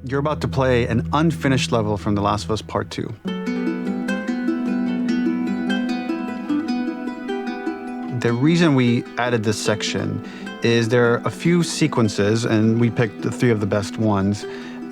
You're about to play an unfinished level from The Last of Us Part 2. The reason we added this section is there are a few sequences, and we picked the 3 of the best ones,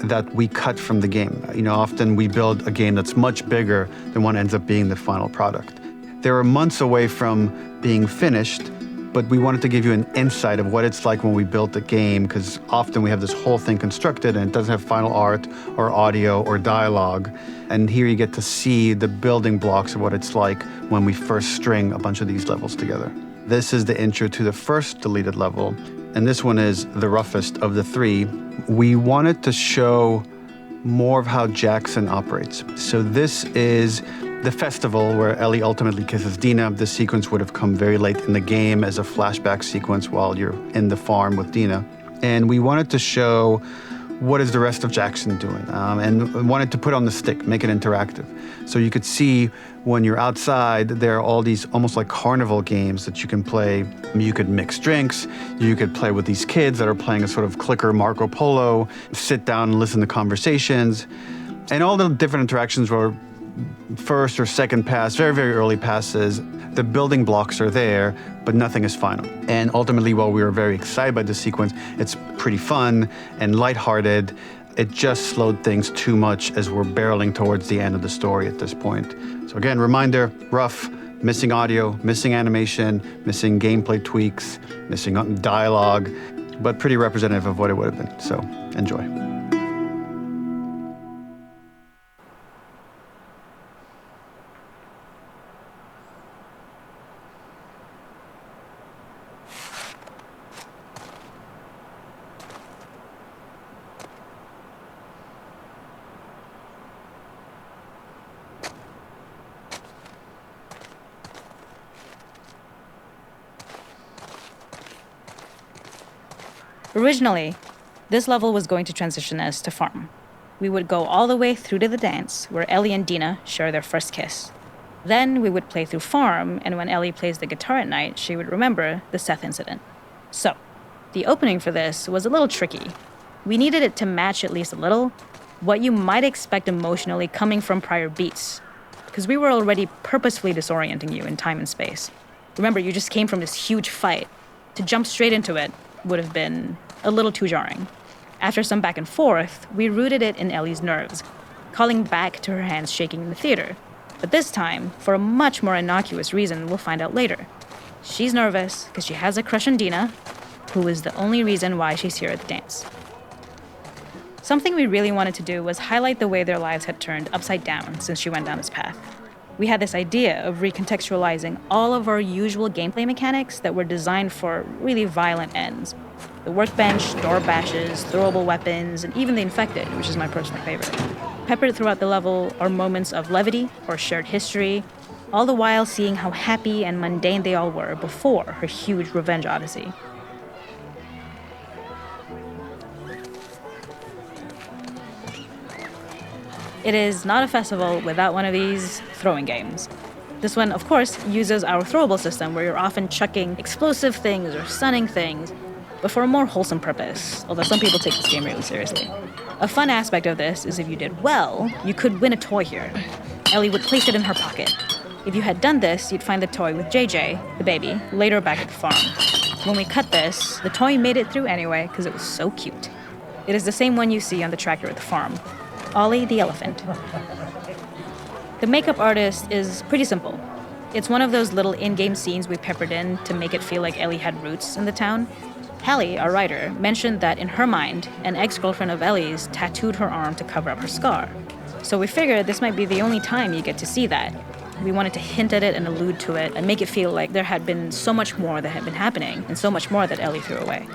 that we cut from the game. Often we build a game that's much bigger than what ends up being the final product. They were months away from being finished, but we wanted to give you an insight of what it's like when we built a game, because often we have this whole thing constructed and it doesn't have final art or audio or dialogue. And here you get to see the building blocks of what it's like when we first string a bunch of these levels together. This is the intro to the first deleted level, and this one is the roughest of the 3. We wanted to show more of how Jackson operates. So this is the festival where Ellie ultimately kisses Dina. This sequence would have come very late in the game as a flashback sequence while you're in the farm with Dina. And we wanted to show what is the rest of Jackson doing, and wanted to put on the stick, make it interactive. So you could see when you're outside, there are all these almost like carnival games that you can play. You could mix drinks, you could play with these kids that are playing a sort of clicker Marco Polo, sit down and listen to conversations. And all the different interactions were first or second pass, very, very early passes. The building blocks are there, but nothing is final. And ultimately, while we were very excited by this sequence, it's pretty fun and lighthearted. It just slowed things too much as we're barreling towards the end of the story at this point. So again, reminder, rough, missing audio, missing animation, missing gameplay tweaks, missing dialogue, but pretty representative of what it would have been. So enjoy. Originally, this level was going to transition us to farm. We would go all the way through to the dance, where Ellie and Dina share their first kiss. Then we would play through farm, and when Ellie plays the guitar at night, she would remember the Seth incident. So, the opening for this was a little tricky. We needed it to match at least a little what you might expect emotionally coming from prior beats, because we were already purposefully disorienting you in time and space. Remember, you just came from this huge fight. To jump straight into it would have been a little too jarring. After some back and forth, we rooted it in Ellie's nerves, calling back to her hands shaking in the theater. But this time, for a much more innocuous reason we'll find out later. She's nervous because she has a crush on Dina, who is the only reason why she's here at the dance. Something we really wanted to do was highlight the way their lives had turned upside down since she went down this path. We had this idea of recontextualizing all of our usual gameplay mechanics that were designed for really violent ends. The workbench, door bashes, throwable weapons, and even the infected, which is my personal favorite. Peppered throughout the level are moments of levity or shared history, all the while seeing how happy and mundane they all were before her huge revenge odyssey. It is not a festival without one of these throwing games. This one, of course, uses our throwable system where you're often chucking explosive things or stunning things, but for a more wholesome purpose, although some people take this game really seriously. A fun aspect of this is if you did well, you could win a toy here. Ellie would place it in her pocket. If you had done this, you'd find the toy with JJ, the baby, later back at the farm. When we cut this, the toy made it through anyway because it was so cute. It is the same one you see on the tractor at the farm. Ollie the elephant. The makeup artist is pretty simple. It's one of those little in-game scenes we peppered in to make it feel like Ellie had roots in the town. Hallie, our writer, mentioned that in her mind, an ex-girlfriend of Ellie's tattooed her arm to cover up her scar. So we figured this might be the only time you get to see that. We wanted to hint at it and allude to it and make it feel like there had been so much more that had been happening and so much more that Ellie threw away.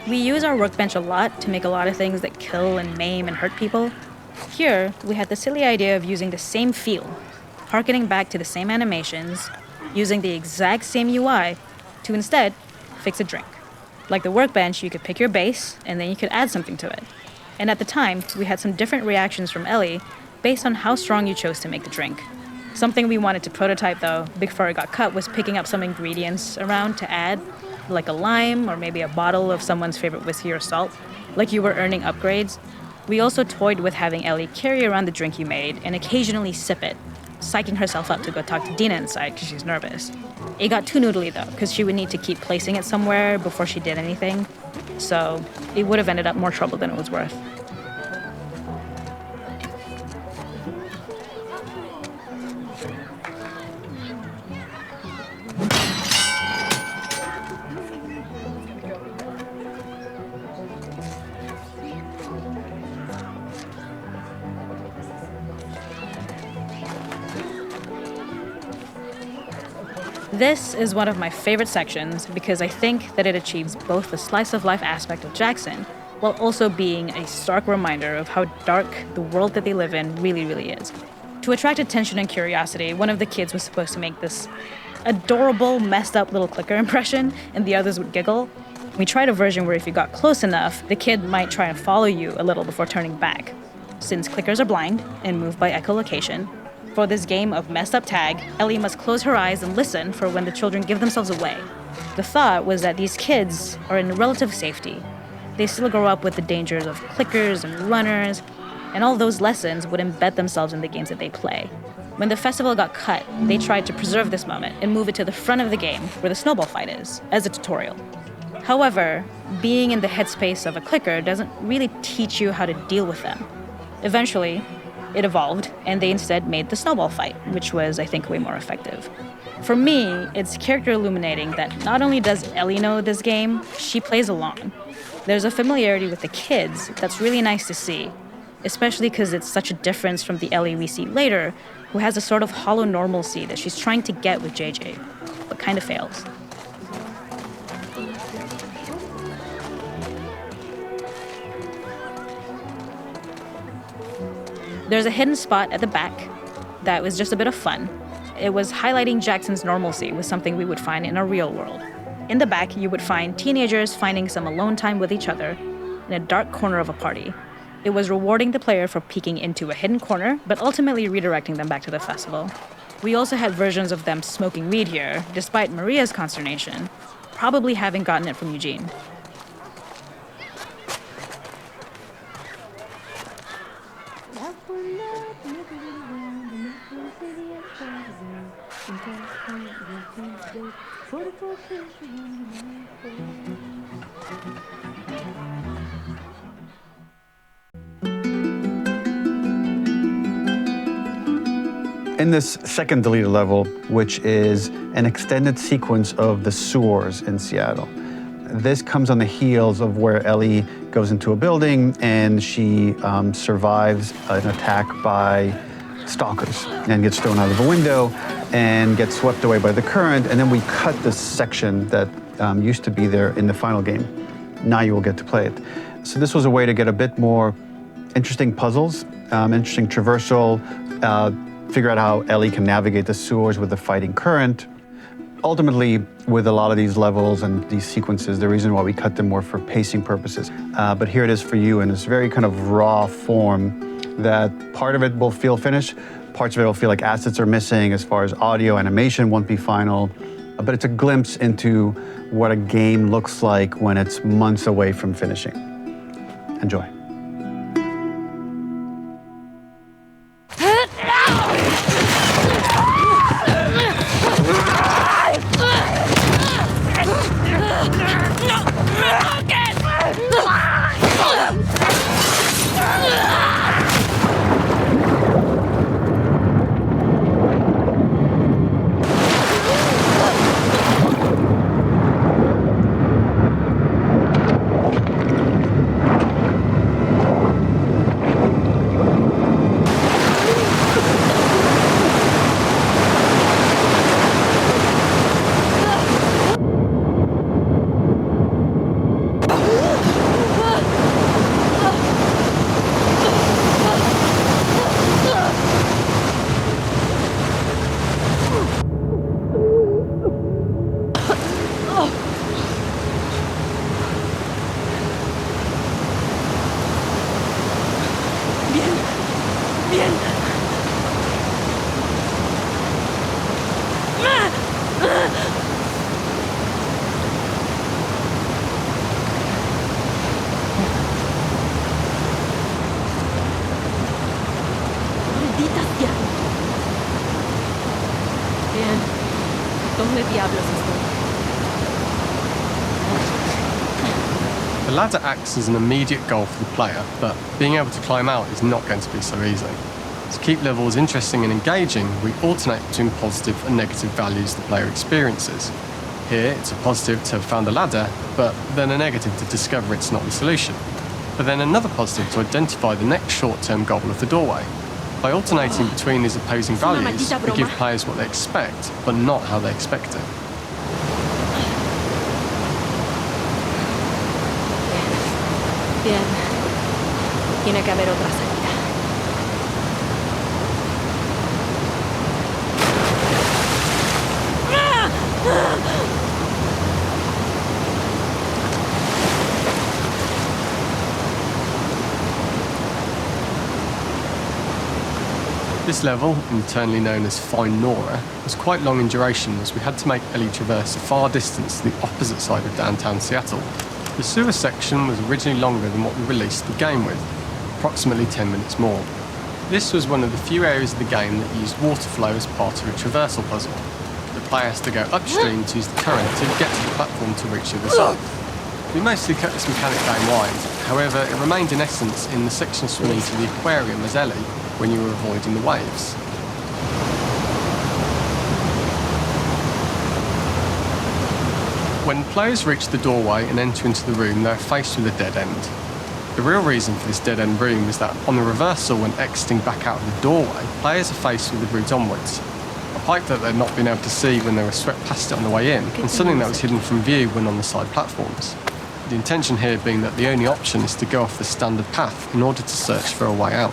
We use our workbench a lot to make a lot of things that kill and maim and hurt people. Here, we had the silly idea of using the same feel. harkening back to the same animations, using the exact same UI to instead fix a drink. Like the workbench, you could pick your base, and then you could add something to it. And at the time, we had some different reactions from Ellie based on how strong you chose to make the drink. Something we wanted to prototype, though, before it got cut, was picking up some ingredients around to add, like a lime or maybe a bottle of someone's favorite whiskey or salt, like you were earning upgrades. We also toyed with having Ellie carry around the drink you made and occasionally sip it, psyching herself up to go talk to Dina inside because she's nervous. It got too noodly, though, because she would need to keep placing it somewhere before she did anything, so it would have ended up more trouble than it was worth. This is one of my favorite sections because I think that it achieves both the slice of life aspect of Jackson while also being a stark reminder of how dark the world that they live in really is. To attract attention and curiosity, one of the kids was supposed to make this adorable, messed up little clicker impression, and the others would giggle. We tried a version where if you got close enough, the kid might try and follow you a little before turning back. Since clickers are blind and move by echolocation, for this game of messed up tag, Ellie must close her eyes and listen for when the children give themselves away. The thought was that these kids are in relative safety. They still grow up with the dangers of clickers and runners, and all those lessons would embed themselves in the games that they play. When the festival got cut, they tried to preserve this moment and move it to the front of the game where the snowball fight is, as a tutorial. However, being in the headspace of a clicker doesn't really teach you how to deal with them. Eventually, it evolved, and they instead made the snowball fight, which was, I think, way more effective. For me, it's character illuminating that not only does Ellie know this game, she plays along. There's a familiarity with the kids that's really nice to see, especially because it's such a difference from the Ellie we see later, who has a sort of hollow normalcy that she's trying to get with JJ, but kind of fails. There's a hidden spot at the back that was just a bit of fun. It was highlighting Jackson's normalcy with something we would find in a real world. In the back, you would find teenagers finding some alone time with each other in a dark corner of a party. It was rewarding the player for peeking into a hidden corner, but ultimately redirecting them back to the festival. We also had versions of them smoking weed here, despite Maria's consternation, probably having gotten it from Eugene. In this second deleted level, which is an extended sequence of the sewers in Seattle, this comes on the heels of where Ellie goes into a building and she survives an attack by stalkers and gets thrown out of a window and gets swept away by the current. And then we cut this section that used to be there in the final game. Now you will get to play it. So this was a way to get a bit more interesting puzzles, interesting traversal, figure out how Ellie can navigate the sewers with the fighting current. Ultimately, with a lot of these levels and these sequences, the reason why we cut them more for pacing purposes. But here it is for you in this very kind of raw form that part of it will feel finished, parts of it will feel like assets are missing as far as audio, animation won't be final. But it's a glimpse into what a game looks like when it's months away from finishing. Enjoy. ¿Dónde diablos estoy? The ladder acts as an immediate goal for the player, but being able to climb out is not going to be so easy. To keep levels interesting and engaging, we alternate between positive and negative values the player experiences. Here, it's a positive to have found a ladder, but then a negative to discover it's not the solution. But then another positive to identify the next short-term goal of the doorway. By alternating between these opposing values, we give players what they expect, but not how they expect it. Bien. Tiene que haber otra salida. This level, internally known as Find Nora, was quite long in duration as we had to make Ellie traverse a far distance to the opposite side of downtown Seattle. The sewer section was originally longer than what we released the game with, approximately 10 minutes more. This was one of the few areas of the game that used water flow as part of a traversal puzzle. The player has to go upstream to use the current to get to the platform to reach the other side. We mostly cut this mechanic game-wide, however it remained in essence in the section swimming to the aquarium as Ellie when you were avoiding the waves. When players reach the doorway and enter into the room, they're faced with a dead end. The real reason for this dead-end room is that on the reversal when exiting back out of the doorway, players are faced with the route onwards. A pipe that they'd not been able to see when they were swept past it on the way in, and something that was hidden from view when on the side platforms. The intention here being that the only option is to go off the standard path in order to search for a way out.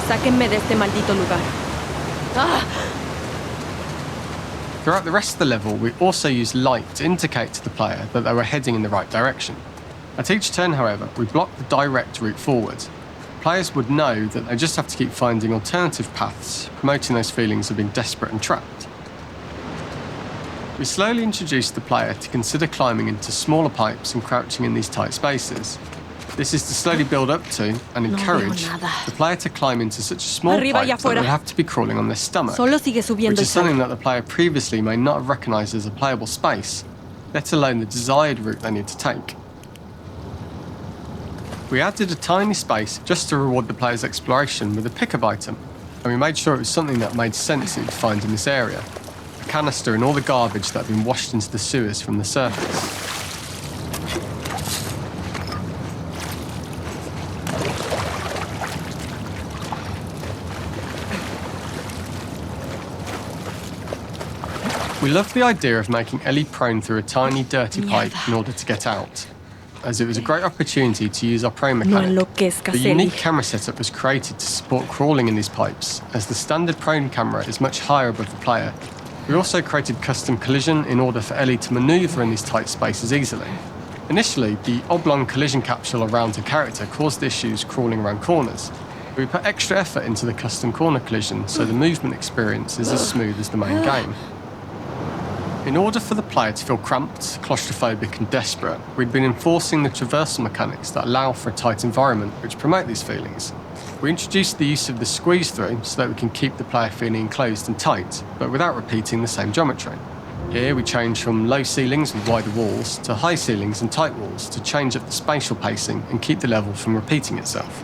Sáquenme de este maldito lugar. Throughout the rest of the level, we also used light to indicate to the player that they were heading in the right direction. At each turn, however, we blocked the direct route forward. Players would know that they just have to keep finding alternative paths, promoting those feelings of being desperate and trapped. We slowly introduced the player to consider climbing into smaller pipes and crouching in these tight spaces. This is to slowly build up to and encourage the player to climb into such small pipes that they'll have to be crawling on their stomach, which is something that the player previously may not have recognised as a playable space, let alone the desired route they need to take. We added a tiny space just to reward the player's exploration with a pickup item, and we made sure it was something that made sense that you'd find in this area. A canister and all the garbage that had been washed into the sewers from the surface. We loved the idea of making Ellie prone through a tiny, dirty pipe in order to get out, as it was a great opportunity to use our prone mechanic. The unique camera setup was created to support crawling in these pipes, as the standard prone camera is much higher above the player. We also created custom collision in order for Ellie to manoeuvre in these tight spaces easily. Initially, the oblong collision capsule around her character caused issues crawling around corners. We put extra effort into the custom corner collision so the movement experience is as smooth as the main game. In order for the player to feel cramped, claustrophobic and desperate, we'd been enforcing the traversal mechanics that allow for a tight environment which promote these feelings. We introduced the use of the squeeze-through so that we can keep the player feeling enclosed and tight, but without repeating the same geometry. Here we change from low ceilings with wider walls to high ceilings and tight walls to change up the spatial pacing and keep the level from repeating itself.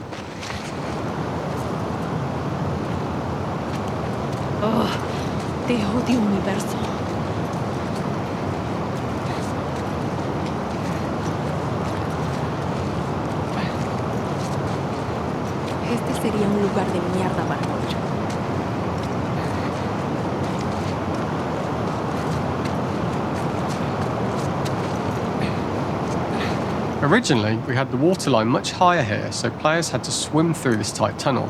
Oh, te odio, universo. Este sería un lugar de mierda para morir. Originally, we had the waterline much higher here, so players had to swim through this tight tunnel.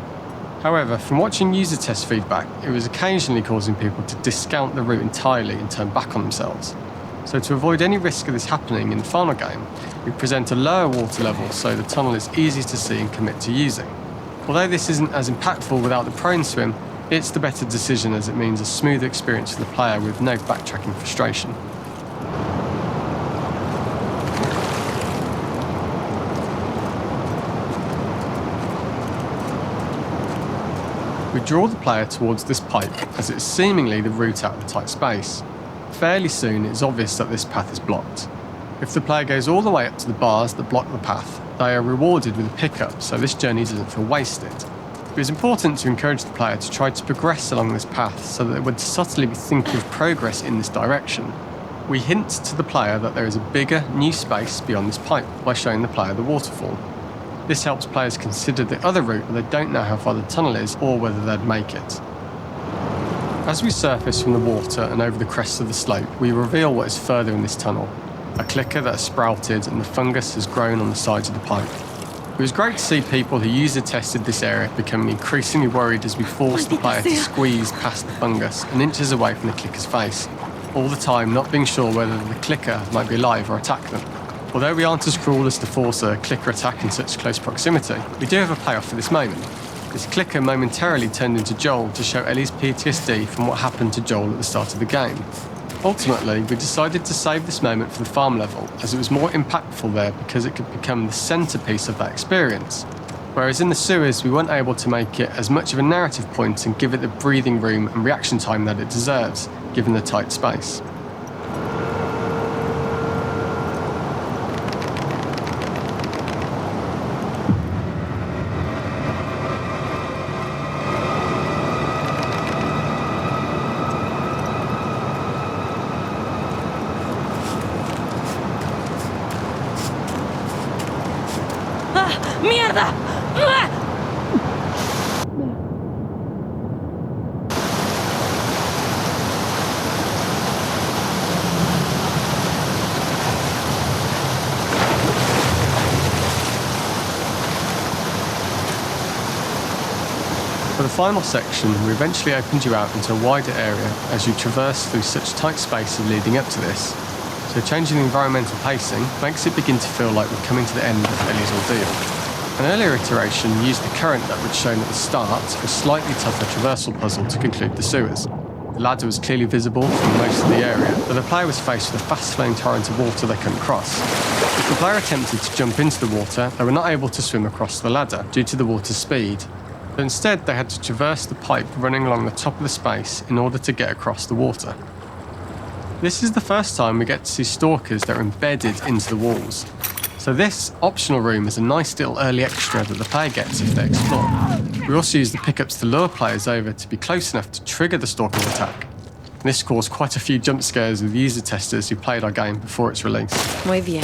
However, from watching user test feedback, it was occasionally causing people to discount the route entirely and turn back on themselves. So to avoid any risk of this happening in the final game, we present a lower water level so the tunnel is easy to see and commit to using. Although this isn't as impactful without the prone swim, it's the better decision as it means a smoother experience for the player with no backtracking frustration. We draw the player towards this pipe as it's seemingly the route out of the tight space. Fairly soon, it's obvious that this path is blocked. If the player goes all the way up to the bars that block the path, they are rewarded with a pickup, so this journey doesn't feel wasted. It was important to encourage the player to try to progress along this path so that they would subtly be thinking of progress in this direction. We hint to the player that there is a bigger, new space beyond this pipe by showing the player the waterfall. This helps players consider the other route when they don't know how far the tunnel is or whether they'd make it. As we surface from the water and over the crest of the slope, we reveal what is further in this tunnel. A clicker that has sprouted and the fungus has grown on the sides of the pipe. It was great to see people who user tested this area becoming increasingly worried as we forced the player to squeeze past the fungus and inches away from the clicker's face, all the time not being sure whether the clicker might be alive or attack them. Although we aren't as cruel as to force a clicker attack in such close proximity, we do have a payoff for this moment. This clicker momentarily turned into Joel to show Ellie's PTSD from what happened to Joel at the start of the game. Ultimately, we decided to save this moment for the farm level, as it was more impactful there because it could become the centrepiece of that experience. Whereas in the sewers, we weren't able to make it as much of a narrative point and give it the breathing room and reaction time that it deserves, given the tight space. ¡Mierda! For the final section, we eventually opened you out into a wider area as you traverse through such tight spaces leading up to this. So changing the environmental pacing makes it begin to feel like we're coming to the end of Ellie's ordeal. An earlier iteration used the current that was shown at the start for a slightly tougher traversal puzzle to conclude the sewers. The ladder was clearly visible from most of the area, but the player was faced with a fast-flowing torrent of water they couldn't cross. If the player attempted to jump into the water, they were not able to swim across the ladder due to the water's speed. But instead, they had to traverse the pipe running along the top of the space in order to get across the water. This is the first time we get to see stalkers that are embedded into the walls. So this optional room is a nice little early extra that the player gets if they explore. We also use the pickups to lure players over to be close enough to trigger the stalker's attack. This caused quite a few jump scares with user testers who played our game before its release. Muy bien.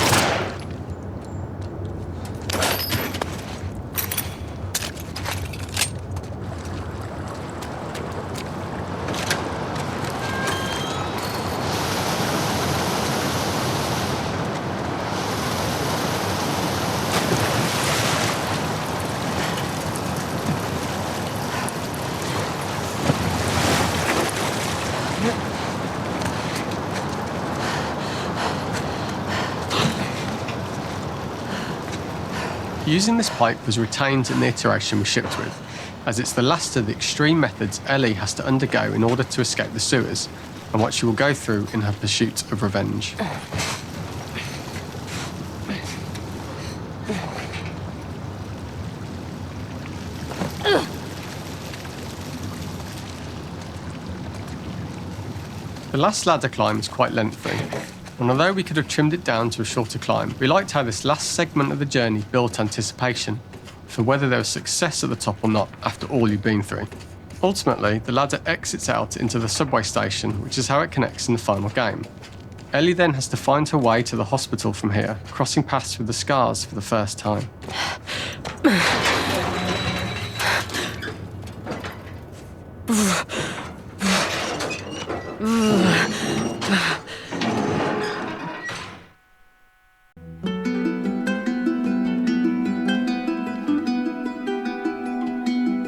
Using this pipe was retained in the iteration we shipped with, as it's the last of the extreme methods Ellie has to undergo in order to escape the sewers, and what she will go through in her pursuit of revenge. The last ladder climb is quite lengthy, and although we could have trimmed it down to a shorter climb, we liked how this last segment of the journey built anticipation for whether there was success at the top or not after all you've been through. Ultimately, the ladder exits out into the subway station, which is how it connects in the final game. Ellie then has to find her way to the hospital from here, crossing paths with the scars for the first time.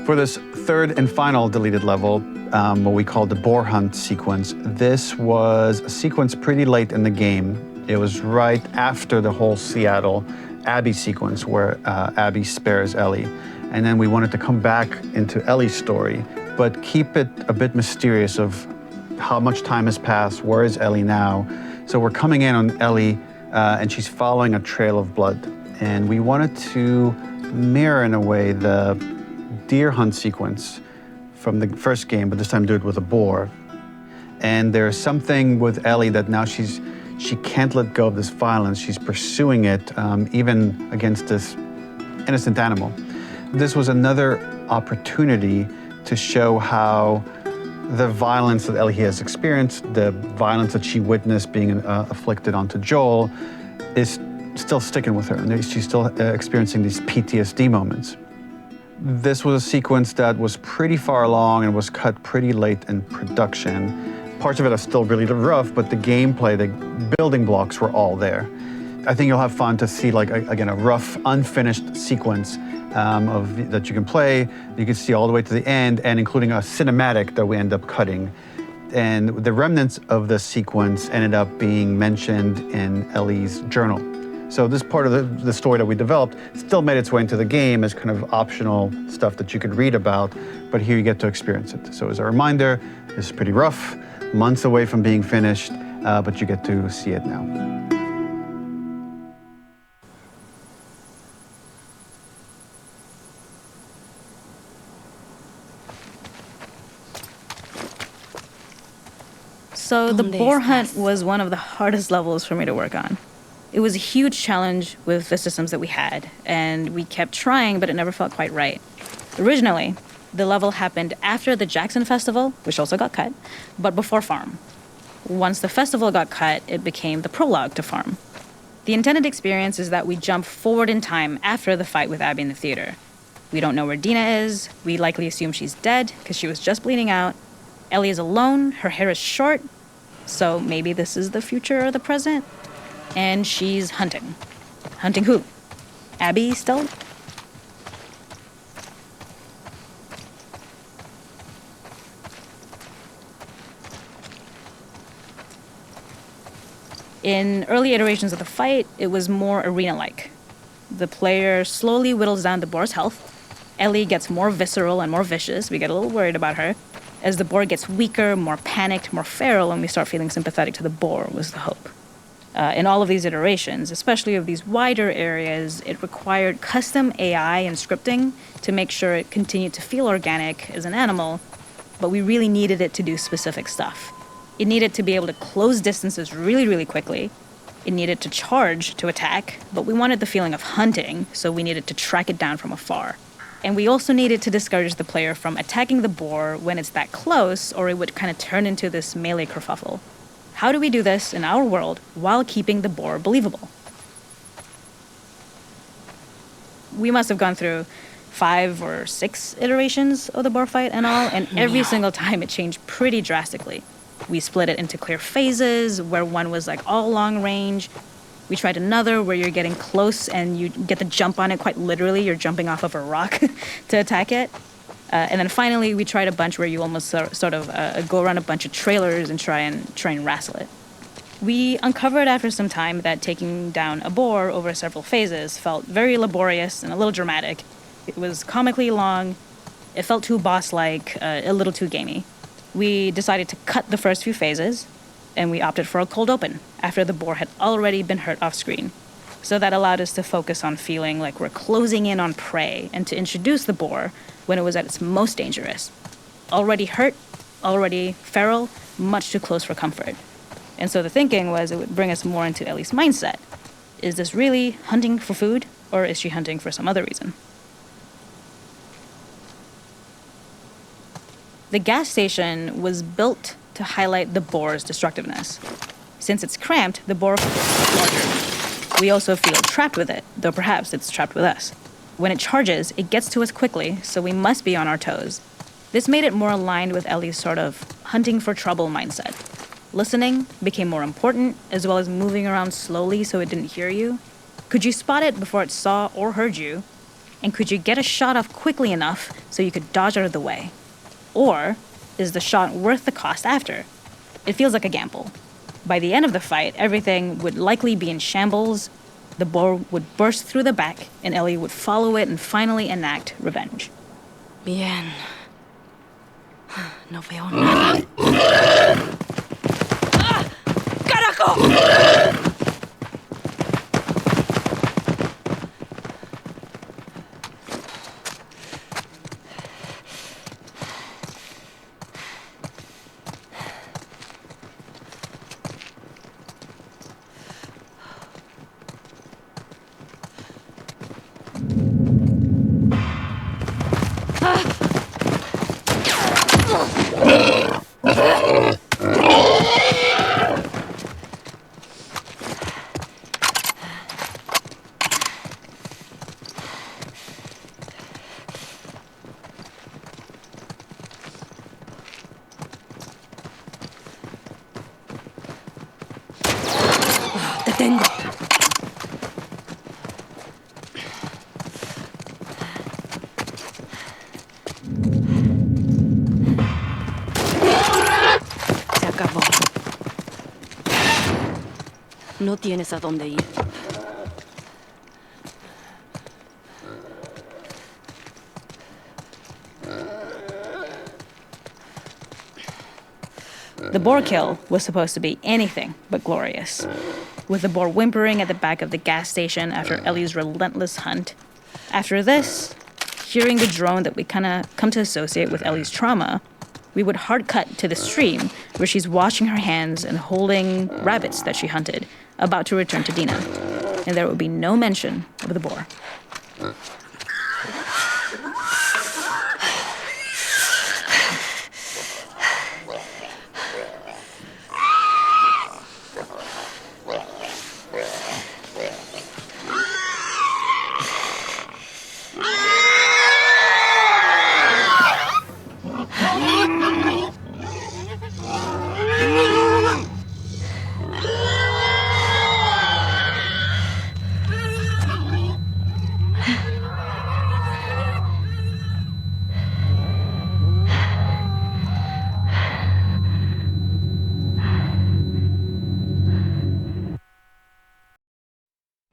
For this third and final deleted level, what we call the boar hunt sequence, this was a sequence pretty late in the game. It was right after the whole Seattle Abby sequence where Abby spares Ellie. And then we wanted to come back into Ellie's story, but keep it a bit mysterious of how much time has passed, where is Ellie now? So we're coming in on Ellie and she's following a trail of blood. And we wanted to mirror in a way the deer hunt sequence from the first game, but this time do it with a boar. And there's something with Ellie that now she can't let go of this violence. She's pursuing it, even against this innocent animal. This was another opportunity to show how the violence that Ellie has experienced, the violence that she witnessed being afflicted onto Joel, is still sticking with her, and she's still experiencing these PTSD moments. This was a sequence that was pretty far along and was cut pretty late in production. Parts of it are still really rough, but the gameplay, the building blocks were all there. I think you'll have fun to see, like, again, a rough, unfinished sequence that you can play. You can see all the way to the end, and including a cinematic that we end up cutting. And the remnants of the sequence ended up being mentioned in Ellie's journal. So this part of the story that we developed still made its way into the game as kind of optional stuff that you could read about, but here you get to experience it. So as a reminder, this is pretty rough, months away from being finished, but you get to see it now. So the boar hunt was one of the hardest levels for me to work on. It was a huge challenge with the systems that we had, and we kept trying, but it never felt quite right. Originally, the level happened after the Jackson Festival, which also got cut, but before Farm. Once the festival got cut, it became the prologue to Farm. The intended experience is that we jump forward in time after the fight with Abby in the theater. We don't know where Dina is. We likely assume she's dead because she was just bleeding out. Ellie is alone. Her hair is short. So maybe this is the future or the present. And she's hunting. Hunting who? Abby still? In early iterations of the fight, it was more arena-like. The player slowly whittles down the boar's health. Ellie gets more visceral and more vicious. We get a little worried about her. As the boar gets weaker, more panicked, more feral, and we start feeling sympathetic to the boar was the hope. In all of these iterations, especially of these wider areas, it required custom AI and scripting to make sure it continued to feel organic as an animal, but we really needed it to do specific stuff. It needed to be able to close distances really, really quickly. It needed to charge to attack, but we wanted the feeling of hunting, so we needed to track it down from afar. And we also needed to discourage the player from attacking the boar when it's that close, or it would kind of turn into this melee kerfuffle. How do we do this in our world while keeping the boar believable? We must have gone through 5 or 6 iterations of the boar fight and all, and every single time it changed pretty drastically. We split it into clear phases, where one was like all long range. We tried another where you're getting close and you get the jump on it quite literally. You're jumping off of a rock to attack it. And then finally, we tried a bunch where you almost sort of go around a bunch of trailers and try and wrestle it. We uncovered after some time that taking down a boar over several phases felt very laborious and a little dramatic. It was comically long. It felt too boss-like, a little too gamey. We decided to cut the first few phases, and we opted for a cold open after the boar had already been hurt off screen. So that allowed us to focus on feeling like we're closing in on prey and to introduce the boar when it was at its most dangerous. Already hurt, already feral, much too close for comfort. And so the thinking was it would bring us more into Ellie's mindset. Is this really hunting for food, or is she hunting for some other reason? The gas station was built to highlight the boar's destructiveness. Since it's cramped, the boar feels larger. We also feel trapped with it, though perhaps it's trapped with us. When it charges, it gets to us quickly, so we must be on our toes. This made it more aligned with Ellie's sort of hunting for trouble mindset. Listening became more important, as well as moving around slowly so it didn't hear you. Could you spot it before it saw or heard you? And could you get a shot off quickly enough so you could dodge out of the way? Or is the shot worth the cost after? It feels like a gamble. By the end of the fight, everything would likely be in shambles. The boar would burst through the back, and Ellie would follow it and finally enact revenge. Bien. No veo nada. ¡Ah! ¡Carajo! Te tengo. Se acabó. No tienes a dónde ir. The boar kill was supposed to be anything but glorious, with the boar whimpering at the back of the gas station after Ellie's relentless hunt. After this, hearing the drone that we kind of come to associate with Ellie's trauma, we would hard cut to the stream where she's washing her hands and holding rabbits that she hunted, about to return to Dina, and there would be no mention of the boar.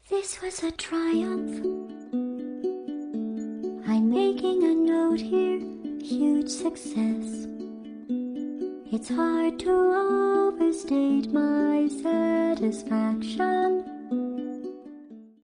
This was a triumph. I'm making a note here, huge success. It's hard to overstate my satisfaction.